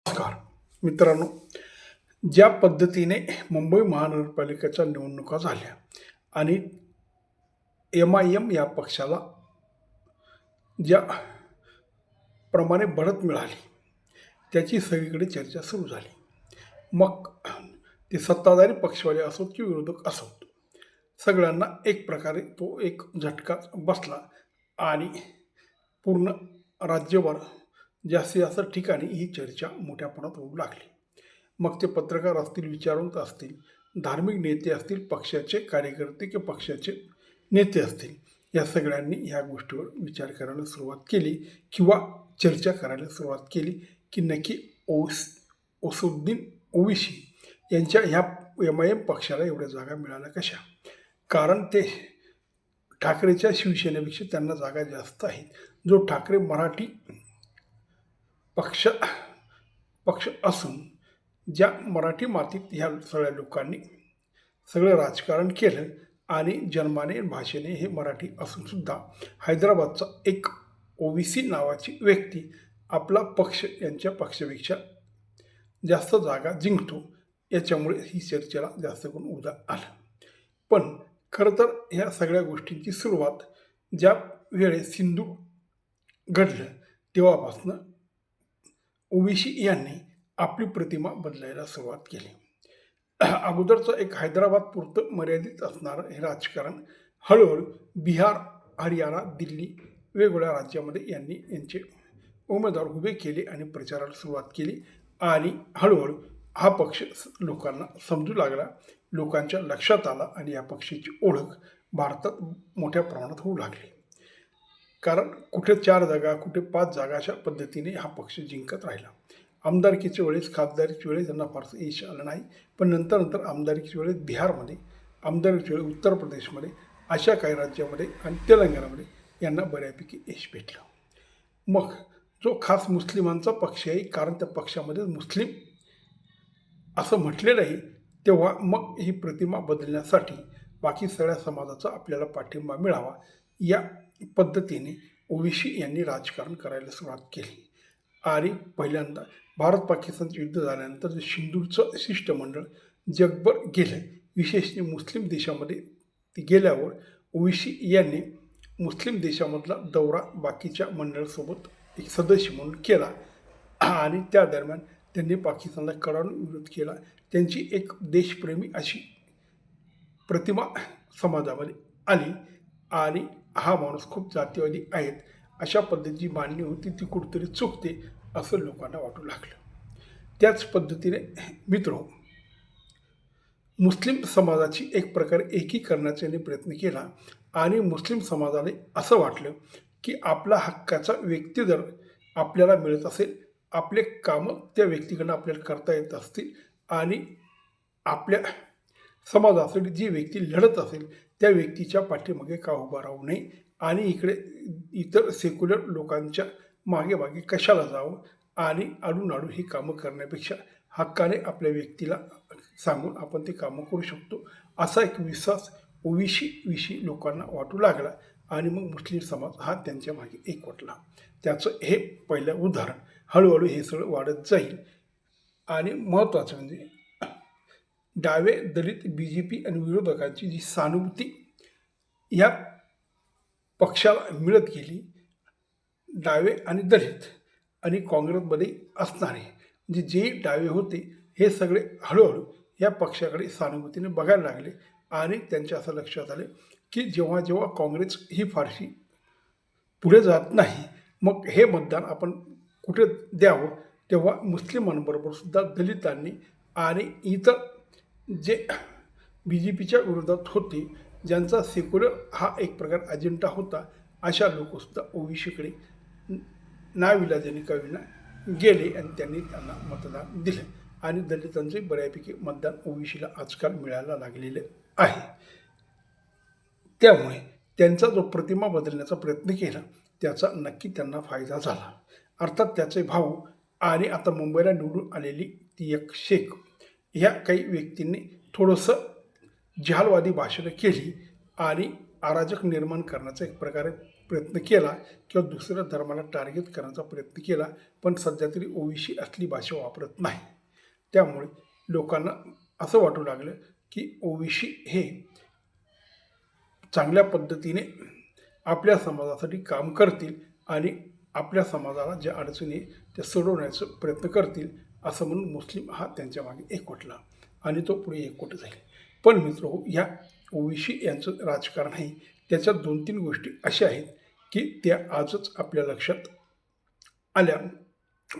नमस्कार मित्रांनो, ज्या पद्धतीने मुंबई महानगरपालिकेच्या निवडणुका झाल्या आणि MIM या पक्षाला ज्या प्रमाणे बढत मिळाली त्याची सगळीकडे चर्चा सुरू झाली. मग ते सत्ताधारी पक्षवाले असोत की विरोधक असोत, सगळ्यांना एक प्रकारे तो एक झटकाच बसला आणि पूर्ण राज्यभर जास्तीत जास्त ठिकाणी ही चर्चा मोठ्या प्रमाणात होऊ लागली. मग ते पत्रकार असतील, विचारवंत असतील, धार्मिक नेते असतील, पक्षाचे कार्यकर्ते किंवा पक्षाचे नेते असतील, या सगळ्यांनी ह्या गोष्टीवर विचार करायला सुरुवात केली किंवा चर्चा करायला सुरुवात केली की नक्की असदुद्दीन ओवैसी यांच्या ह्या MIM पक्षाला एवढ्या जागा मिळाल्या कशा. कारण ते ठाकरेच्या शिवसेनेपेक्षा त्यांना जागा जास्त आहेत. जो ठाकरे मराठी पक्ष असून ज्या मराठी मातीत ह्या सगळ्या लोकांनी सगळं राजकारण केलं आणि जन्माने भाषेने हे मराठी असूनसुद्धा हैदराबादचा एक ओवैसी नावाची व्यक्ती आपला पक्ष यांच्या पक्षापेक्षा जास्त जागा जिंकतो, याच्यामुळे ही चर्चेला जास्त करून उदा आलं. पण खरं तर ह्या सगळ्या गोष्टींची सुरुवात ज्या वेळेस सिंधू घडलं तेव्हापासून ओवैसी यांनी आपली प्रतिमा बदलायला सुरुवात केली. अगोदरचं एक हैदराबादपुरतं मर्यादित असणारं हे राजकारण हळूहळू बिहार, हरियाणा, दिल्ली वेगवेगळ्या राज्यामध्ये यांनी यांचे उमेदवार उभे केले आणि प्रचाराला सुरुवात केली आणि हळूहळू हा पक्ष लोकांना समजू लागला, लोकांच्या लक्षात आला आणि या पक्षाची ओळख भारतात मोठ्या प्रमाणात होऊ लागली. कारण कुठे 4 जागा, कुठे 5 जागा अशा पद्धतीने हा पक्ष जिंकत राहिला. आमदारकीच्या वेळेस, खासदारीच्या वेळेस त्यांना फारसं यश आलं नाही, पण नंतर आमदारकीच्या वेळेस बिहारमध्ये, आमदारकीच्या वेळेस उत्तर प्रदेशमध्ये, अशा काही राज्यामध्ये आणि तेलंगणामध्ये यांना बऱ्यापैकी यश भेटलं. मग जो खास मुस्लिमांचा पक्ष आहे, कारण त्या पक्षामध्ये मुस्लिम असं म्हटलेलं आहे, तेव्हा मग ही प्रतिमा बदलण्यासाठी बाकी सगळ्या समाजाचा आपल्याला पाठिंबा मिळावा या पद्धतीने ओवैसी यांनी राजकारण करायला सुरुवात केली. आणि पहिल्यांदा भारत पाकिस्तानचं युद्ध झाल्यानंतर जे सिंधूचं शिष्टमंडळ जगभर गेलं, विशेषतः मुस्लिम देशामध्ये ते गेल्यावर ओवैसी यांनी मुस्लिम देशामधला दौरा बाकीच्या मंडळासोबत एक सदस्य म्हणून केला आणि त्या दरम्यान त्यांनी पाकिस्तानला कडाडून विरोध केला. त्यांची एक देशप्रेमी अशी प्रतिमा समाजामध्ये आली आणि हा माणूस खूप जातीवादी आहेत अशा पद्धतीची मांडणी होती, ती कुठेतरी चुकते असं लोकांना वाटू लागलं. त्याच पद्धतीने मित्रो, मुस्लिम समाजाची एक प्रकारे एकीकरणाचा यांनी प्रयत्न केला आणि मुस्लिम समाजाने असं वाटलं की आपला हक्काचा व्यक्ती जर आपल्याला मिळत असेल, आपले कामं त्या व्यक्तीकडनं आपल्याला करता येत असतील आणि आपल्या समाजासाठी जी व्यक्ती लढत असेल त्या व्यक्तीच्या पाठीमागे का उभा राहू नये आणि इकडे इतर सेक्युलर लोकांच्या मागे कशाला जावं आणि आडून ही कामं करण्यापेक्षा हक्काने आपल्या व्यक्तीला सांगून आपण ते कामं करू शकतो, असा एक विश्वास ओवैसी लोकांना वाटू लागला आणि मग मुस्लिम समाज हा त्यांच्या मागे एकवटला. त्याचं हे पहिलं उदाहरण. हळूहळू हे सगळं वाढत जाईल आणि महत्त्वाचं म्हणजे डावे, दलित, BJP आणि विरोधकांची जी सहानुभूती या पक्षाला मिळत गेली, डावे आणि दलित आणि काँग्रेसमध्ये असणारे म्हणजे जे डावे होते हे सगळे हळूहळू या पक्षाकडे सहानुभूतीने बघायला लागले आणि त्यांच्या असं लक्षात आले की जेव्हा काँग्रेस ही फारशी पुढे जात नाही, मग हे मतदान आपण कुठे द्यावं, तेव्हा मुस्लिमांबरोबर सुद्धा दलितांनी आणि इतर जे BJPच्या विरोधात होते, ज्यांचा सेक्युलर हा एक प्रकार अजेंडा होता, अशा लोकसुद्धा ओवैसीकडे नाविलाजाने का होईना गेले आणि त्यांनी त्यांना मतदान दिलं आणि दलितांचे बऱ्यापैकी मतदान ओवैसीला आजकाल मिळायला लागलेलं आहे. त्यामुळे त्यांचा जो प्रतिमा बदलण्याचा प्रयत्न केला त्याचा नक्की त्यांना फायदा झाला. अर्थात त्याचे भाऊ आणि आता मुंबईला निवडून आलेली ती एक शेख ह्या काही व्यक्तींनी थोडंसं जहालवादी भाषणं केली आणि अराजक निर्माण करण्याचा एक प्रकारे प्रयत्न केला किंवा दुसऱ्या धर्माला टार्गेट करण्याचा प्रयत्न केला, पण सध्या तरी ओवीसी असली भाषा वापरत नाही. त्यामुळे लोकांना असं वाटू लागलं की ओवीसी हे चांगल्या पद्धतीने आपल्या समाजासाठी काम करतील आणि आपल्या समाजाला ज्या अडचणी त्या सोडवण्याचा प्रयत्न करतील, असं म्हणून मुस्लिम हा त्यांच्या मागे एकवटला आणि तो पुढे एकवट जाईल. पण मित्रहो, ह्या ओवीसी यांचं राजकारण आहे, त्याच्यात 2-3 गोष्टी अशा आहेत की त्या आजच आपल्या लक्षात आल्या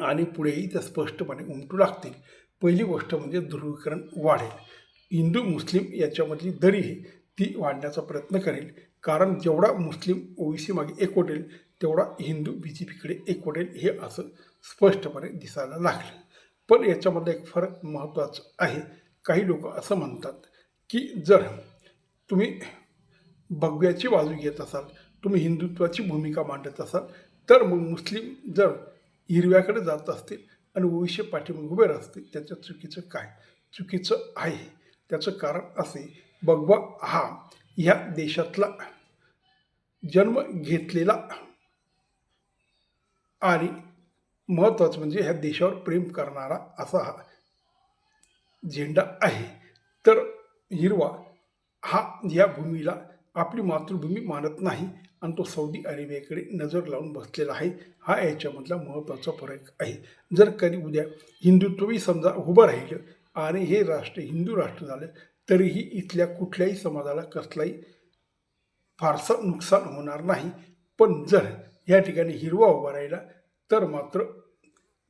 आणि पुढेही त्या स्पष्टपणे उमटू लागतील. पहिली गोष्ट म्हणजे ध्रुवीकरण वाढेल. हिंदू मुस्लिम याच्यामधली दरी आहे ती वाढण्याचा प्रयत्न करेल, कारण जेवढा मुस्लिम ओवीसी मागे एकवटेल तेवढा हिंदू BJPकडे एकवटेल, हे असं स्पष्टपणे दिसायला लागलं. पण याच्यामध्ये एक फरक महत्त्वाचा आहे. काही लोक असं म्हणतात की जर तुम्ही भगव्याची बाजू घेत असाल, तुम्ही हिंदुत्वाची भूमिका मांडत असाल, तर मग मुस्लिम जर हिरव्याकडे जात असतील आणि ओवीसी पाठीमागे उभे असतील, त्याच्यात चुकीचं काय? चुकीचं आहे. त्याचं कारण असे, भगवा हा ह्या देशातला जन्म घेतलेला आणि महत्त्वाचं म्हणजे ह्या देशावर प्रेम करणारा असा हा झेंडा आहे. तर हिरवा हा या भूमीला आपली मातृभूमी मानत नाही आणि तो सौदी अरेबियाकडे नजर लावून बसलेला आहे. हा याच्यामधला महत्त्वाचा फरक आहे. जर कधी उद्या हिंदुत्वही समजा उभं राहिलं आणि हे राष्ट्र हिंदू राष्ट्र झालं, तरीही इथल्या कुठल्याही समाजाला कसलाही फारसं नुकसान होणार नाही. पण जर या ठिकाणी हिरवा उभा राहिला तर मात्र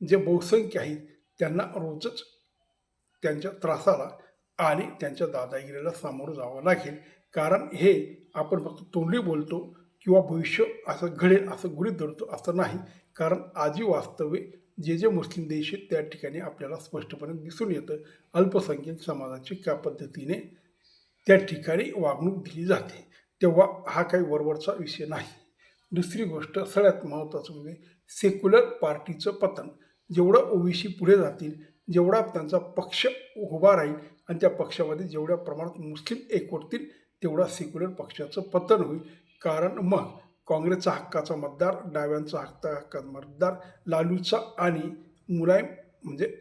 जे बहुसंख्य आहेत त्यांना रोजच त्यांच्या त्रासाला आणि त्यांच्या दादागिरीला सामोरं जावं लागेल. कारण हे आपण फक्त तोंडी बोलतो किंवा भविष्य असं घडेल असं गृहीत धरतो असं नाही. कारण आजी वास्तव्य जे मुस्लिम देश आहेत त्या ठिकाणी आपल्याला स्पष्टपणे दिसून येतं अल्पसंख्याक समाजाची त्या पद्धतीने त्या ठिकाणी वागणूक दिली जाते. तेव्हा हा काही वरवरचा विषय नाही. दुसरी गोष्ट सगळ्यात महत्त्वाचं म्हणजे सेक्युलर पार्टीचं पतन. जेवढं ओवीसी पुढे जातील, जेवढा त्यांचा पक्ष उभा राहील आणि त्या पक्षामध्ये जेवढ्या प्रमाणात मुस्लिम एकवटतील तेवढा सेक्युलर पक्षाचं पतन होईल. कारण मग काँग्रेसचा हक्काचा मतदार, डाव्यांचा हक्काचा मतदार, लालूचा आणि मुलायम म्हणजे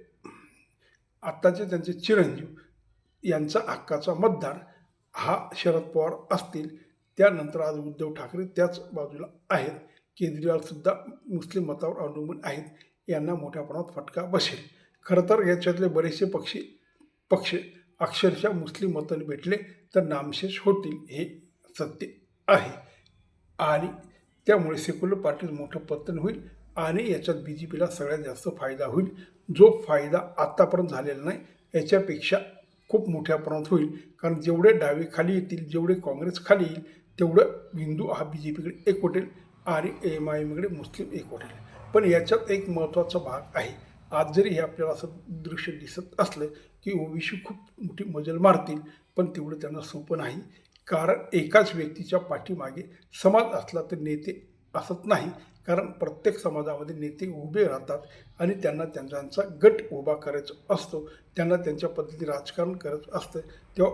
आत्ताचे त्यांचे चिरंजीव यांचा हक्काचा मतदार हा शरद पवार असतील. त्यानंतर आज उद्धव ठाकरे त्याच बाजूला आहेत. केजरीवालसुद्धा मुस्लिम मतावर अवलंबून आहेत. यांना मोठ्या प्रमाणात फटका बसेल. खरं तर याच्यातले बरेचसे पक्ष अक्षरशः मुस्लिम मताने भेटले तर नामशेष होतील, हे सत्य आहे. आणि त्यामुळे सेक्युलर पार्टीचं मोठं पतन होईल आणि याच्यात BJPला सगळ्यात जास्त फायदा होईल. जो फायदा आत्तापर्यंत झालेला नाही याच्यापेक्षा खूप मोठ्या प्रमाणात होईल. कारण जेवढे डावे खाली येतील, जेवढे काँग्रेस खाली येईल, तेवढं हिंदू हा BJPकडे एकवटेल आणि MIMकडे मुस्लिम एकवटेल. पण याच्यात एक महत्त्वाचा भाग आहे. आज जरी हे आपल्याला असं दृश्य दिसत असलं की ओवीसी खूप मोठी मजल मारतील, पण तेवढं त्यांना सोपं नाही. कारण एकाच व्यक्तीच्या पाठीमागे समाज असला तर नेते असत नाही. कारण प्रत्येक समाजामध्ये नेते उभे राहतात आणि त्यांना त्यांचा गट उभा करायचा असतो, त्यांना त्यांच्या पद्धतीने राजकारण करायचं असतं. तेव्हा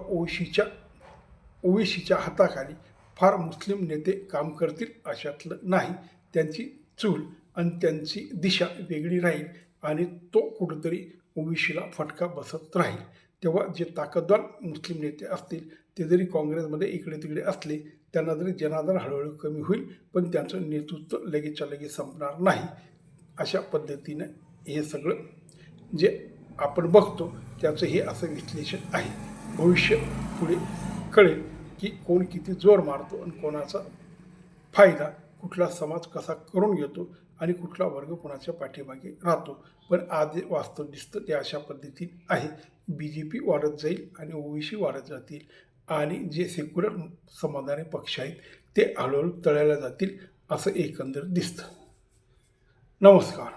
ओवीसीच्या हाताखाली फार मुस्लिम नेते काम करतील अशातलं नाही. त्यांची चूल आणि त्यांची दिशा वेगळी राहील आणि तो कुठंतरी ओवीसीला फटका बसत राहील. तेव्हा जे ताकदवान मुस्लिम नेते असतील ते जरी काँग्रेसमध्ये इकडे तिकडे असले, त्यांना जरी जनादर हळूहळू कमी होईल, पण त्यांचं नेतृत्व लगेचच्या लगेच संपणार नाही. अशा पद्धतीनं हे सगळं जे आपण बघतो त्याचं हे असं विश्लेषण आहे. भविष्य पुढे कळेल की कोण किती जोर मारतो आणि कोणाचा फायदा कुठला समाज कसा करून घेतो आणि कुठला वर्ग कोणाच्या पाठीमागे राहतो. पण आज वास्तव दिसतं ते अशा पद्धतीने आहे. BJP वाढत जाईल आणि ओवीसी वाढत जातील आणि जे सेक्युलर समाधानी पक्ष आहेत ते हळूहळू तळायला जातील असं एकंदर दिसतं. नमस्कार.